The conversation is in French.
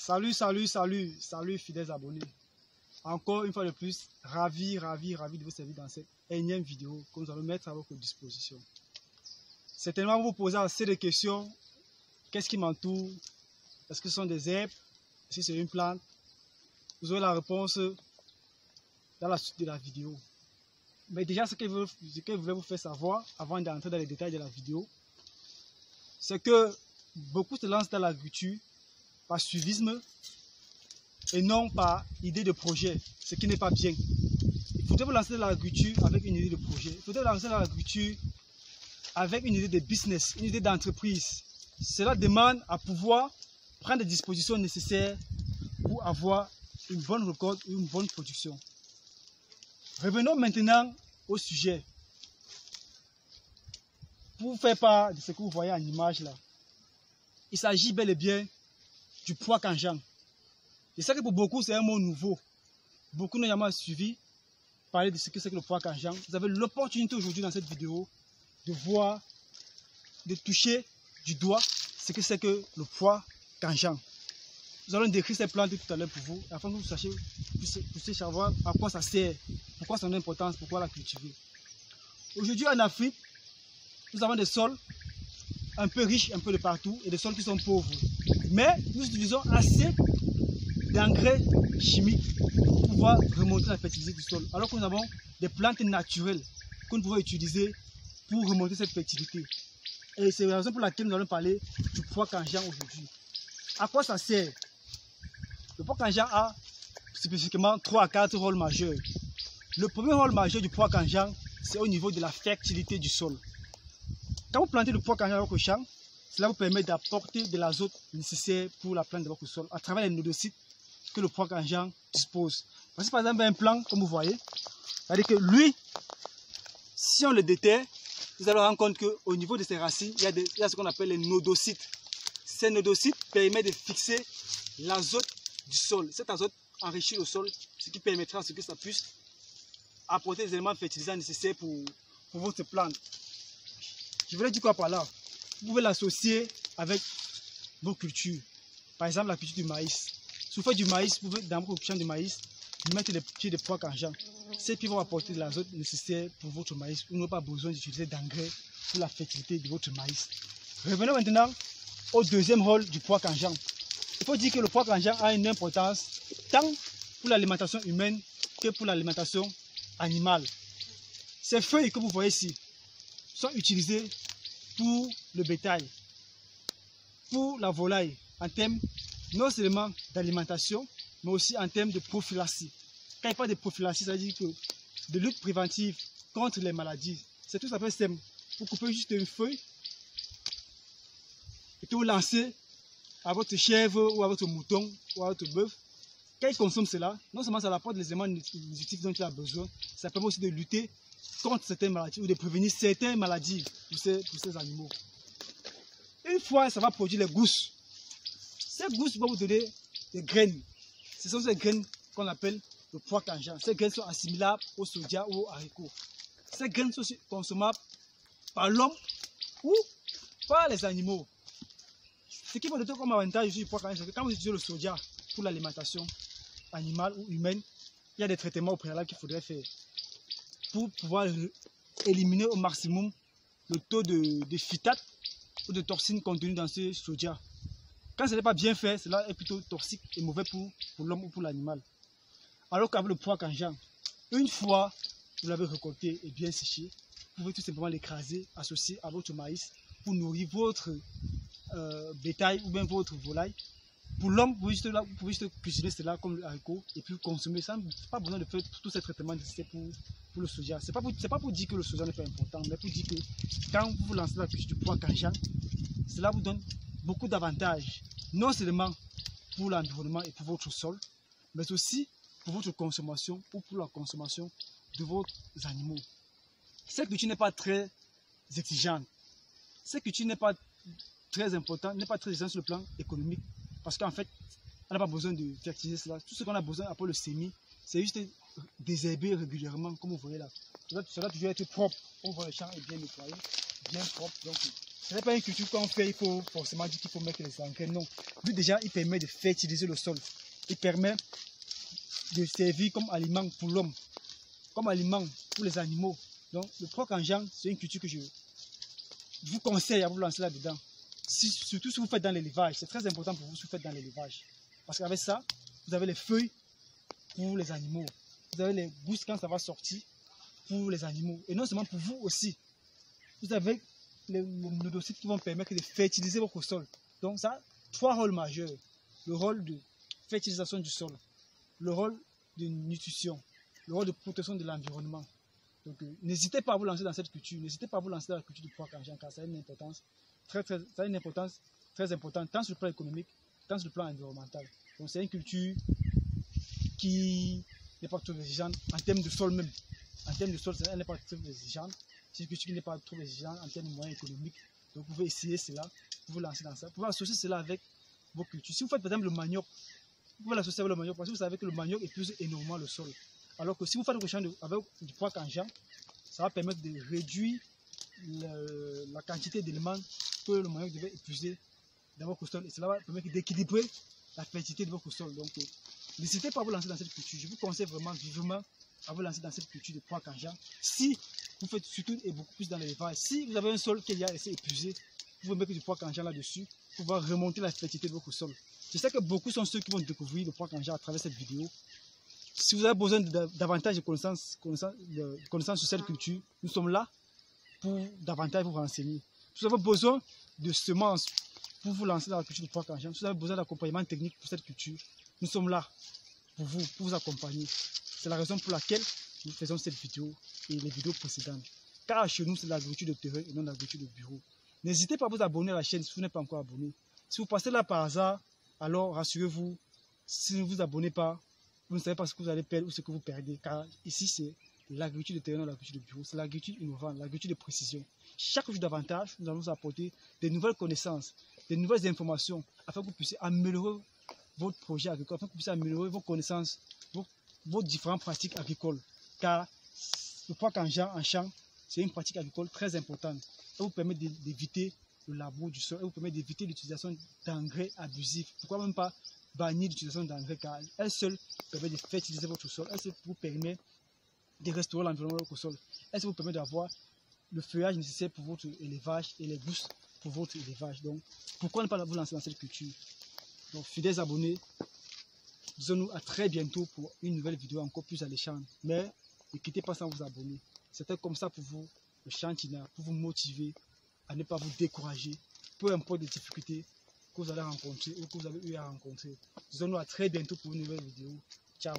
Salut fidèles abonnés. Encore une fois de plus, ravi de vous servir dans cette énième vidéo que nous allons mettre à votre disposition. Certainement vous posez assez de questions. Qu'est-ce qui m'entoure? Est-ce que ce sont des herbes? Est-ce que c'est une plante? Vous aurez la réponse dans la suite de la vidéo. Mais déjà, ce que je voulais vous faire savoir avant d'entrer dans les détails de la vidéo, c'est que beaucoup se lancent dans l'agriculture par suivisme et non par idée de projet, ce qui n'est pas bien. Il faudrait vous lancer dans l'agriculture avec une idée de projet. Il faudrait vous lancer dans l'agriculture avec une idée de business, une idée d'entreprise. Cela demande à pouvoir prendre les dispositions nécessaires pour avoir une bonne récolte et une bonne production. Revenons maintenant au sujet. Pour vous faire part de ce que vous voyez en image là, il s'agit bel et bien du pois canjan. Je sais que pour beaucoup c'est un mot nouveau. Beaucoup n'ont jamais suivi parler de ce que c'est que le pois canjan. Vous avez l'opportunité aujourd'hui dans cette vidéo de voir, de toucher du doigt ce que c'est que le pois canjan. Nous allons décrire ces plantes tout à l'heure pour vous, afin que vous puissiez savoir à quoi ça sert, pourquoi son importance, pourquoi la cultiver. Aujourd'hui en Afrique, nous avons des sols un peu riches, un peu de partout, et des sols qui sont pauvres. Mais nous utilisons assez d'engrais chimiques pour pouvoir remonter la fertilité du sol. Alors que nous avons des plantes naturelles que nous pouvons utiliser pour remonter cette fertilité. Et c'est la raison pour laquelle nous allons parler du pois canjan aujourd'hui. À quoi ça sert? Le pois canjan a spécifiquement 3 à 4 rôles majeurs. Le premier rôle majeur du pois canjan, c'est au niveau de la fertilité du sol. Quand vous plantez le pois canjan dans votre champ, cela vous permet d'apporter de l'azote nécessaire pour la plante de votre sol à travers les nodocytes que le pois canjan dispose. Voici par exemple un plan, comme vous voyez. C'est-à-dire que lui, si on le déterre, vous allez rendre compte qu'au niveau de ses racines, il y a ce qu'on appelle les nodocytes. Ces nodocytes permettent de fixer l'azote du sol. Cet azote enrichit le sol, ce qui permettra à ce que ça puisse apporter les éléments fertilisants nécessaires pour votre plante. Je voulais dire quoi par là? Vous pouvez l'associer avec vos cultures. Par exemple, la culture du maïs. Si vous faites du maïs, vous pouvez, dans votre champ de maïs, mettre des pieds de pois canjan. Ces pieds vont apporter de l'azote nécessaire pour votre maïs. Vous n'avez pas besoin d'utiliser d'engrais pour la fertilité de votre maïs. Revenons maintenant au deuxième rôle du pois canjan. Il faut dire que le pois canjan a une importance tant pour l'alimentation humaine que pour l'alimentation animale. Ces feuilles que vous voyez ici sont utilisées pour le bétail, pour la volaille, en termes non seulement d'alimentation, mais aussi en termes de prophylaxie. Quand il parle de prophylaxie, ça veut dire que de lutte préventive contre les maladies. C'est tout à fait simple. Vous coupez juste une feuille et que vous lancez à votre chèvre ou à votre mouton ou à votre bœuf. Quand il consomme cela, non seulement ça apporte les éléments nutritifs dont il a besoin, ça permet aussi de lutter contre certaines maladies ou de prévenir certaines maladies pour ces animaux. Une fois, ça va produire les gousses. Ces gousses vont vous donner des graines. Ce sont ces graines qu'on appelle le pois canjan. Ces graines sont assimilables au soja ou au haricot. Ces graines sont aussi consommables par l'homme ou par les animaux. Ce qui va donner comme avantage du pois canjan, c'est que quand vous utilisez le soja pour l'alimentation animale ou humaine, il y a des traitements au préalable qu'il faudrait faire pour pouvoir éliminer au maximum le taux de phytate ou de toxines contenues dans ce soja. Quand ce n'est pas bien fait, cela est plutôt toxique et mauvais pour l'homme ou pour l'animal. Alors qu'avec le pois canjan, une fois vous l'avez récolté et bien séché, vous pouvez tout simplement l'écraser, associé à votre maïs pour nourrir votre bétail ou bien votre volaille. Pour l'homme, vous pouvez juste cuisiner cela comme le haricot et puis consommer ça. Pas besoin de faire tous ces traitements nécessaires pour le soja. Ce n'est pas pour dire que le soja n'est pas important, mais pour dire que quand vous vous lancez la culture du pois canjan, cela vous donne beaucoup d'avantages, non seulement pour l'environnement et pour votre sol, mais aussi pour votre consommation ou pour la consommation de vos animaux. Cette culture n'est pas très exigeante. Cette culture n'est pas très importante, n'est pas très exigeante sur le plan économique, parce qu'en fait, on n'a pas besoin de fertiliser cela. Tout ce qu'on a besoin après le semis, c'est juste désherber régulièrement, comme vous voyez là. Ça doit toujours être propre. On voit le champ est bien nettoyé, bien propre. Donc, Ce n'est pas une culture qu'on fait, il faut forcément dire qu'il faut mettre les engrais. Non. Lui, déjà, il permet de fertiliser le sol. Il permet de servir comme aliment pour l'homme, comme aliment pour les animaux. Donc, le proc en Jean, c'est une culture que je vous conseille à vous lancer là-dedans. Surtout si vous faites dans l'élevage, c'est très important pour vous si vous faites dans l'élevage. Parce qu'avec ça, vous avez les feuilles pour les animaux. Vous avez les gousses quand ça va sortir pour les animaux. Et non seulement pour vous aussi. Vous avez les nodosites qui vont permettre de fertiliser votre sol. Donc ça a 3 rôles majeurs. Le rôle de fertilisation du sol, le rôle de nutrition, le rôle de protection de l'environnement. Donc n'hésitez pas à vous lancer dans cette culture. N'hésitez pas à vous lancer dans la culture du proc en Jean, car ça a une importance très importante, tant sur le plan économique, tant sur le plan environnemental. Donc c'est une culture qui n'est pas trop exigeante en termes de sol même. En termes de sol, elle n'est pas trop exigeante. C'est une culture qui n'est pas trop exigeante en termes de moyens économiques. Donc vous pouvez essayer cela, vous vous lancer dans ça. Vous pouvez associer cela avec vos cultures. Si vous faites par exemple le manioc, vous pouvez l'associer avec le manioc parce que vous savez que le manioc épuise énormément le sol. Alors que si vous faites le champ avec du proc en Jean, ça va permettre de réduire la quantité d'éléments que le manioc devait épuiser dans votre sol. Et cela va permettre d'équilibrer la fertilité de votre sol. Donc n'hésitez pas à vous lancer dans cette culture. Je vous conseille vraiment vivement à vous lancer dans cette culture de proc en Jean. Si vous faites surtout et beaucoup plus dans l'élevage, si vous avez un sol qui est assez épuisé, vous pouvez mettre du proc en Jean là-dessus pour pouvoir remonter la fertilité de votre sol. Je sais que beaucoup sont ceux qui vont découvrir le proc en Jean à travers cette vidéo. Si vous avez besoin davantage de connaissances sur cette culture, nous sommes là pour davantage vous renseigner. Si vous avez besoin de semences pour vous lancer dans la culture du proc en Jean, si vous avez besoin d'accompagnement technique pour cette culture, nous sommes là pour vous accompagner. C'est la raison pour laquelle nous faisons cette vidéo et les vidéos précédentes. Car chez nous, c'est l'agriculture de terrain et non l'agriculture de bureau. N'hésitez pas à vous abonner à la chaîne si vous n'êtes pas encore abonné. Si vous passez là par hasard, alors rassurez-vous, si vous ne vous abonnez pas, vous ne savez pas ce que vous allez perdre ou ce que vous perdez. Car ici, c'est l'agriculture de terrain, non l'agriculture de bureau. C'est l'agriculture innovante, l'agriculture de précision. Chaque jour davantage, nous allons vous apporter des nouvelles connaissances, des nouvelles informations, afin que vous puissiez améliorer votre projet agricole, afin que vous puissiez améliorer vos connaissances, vos différentes pratiques agricoles. Car le proc en champ, c'est une pratique agricole très importante. Elle vous permet d'éviter le labour du sol, elle vous permet d'éviter l'utilisation d'engrais abusifs. Pourquoi même pas bannir l'utilisation d'engrais, car elle seule permet de fertiliser votre sol, elle seule vous permet de restaurer l'environnement de votre sol, elle seule vous permet d'avoir le feuillage nécessaire pour votre élevage et les gousses pour votre élevage. Donc, pourquoi ne pas vous lancer dans cette culture? Donc, fidèles abonnés, disons-nous à très bientôt pour une nouvelle vidéo encore plus alléchante. Mais ne quittez pas sans vous abonner. C'était comme ça pour vous, le Chantina, pour vous motiver à ne pas vous décourager, peu importe les difficultés que vous allez rencontrer ou que vous avez eu à rencontrer. Disons-nous à très bientôt pour une nouvelle vidéo. Ciao.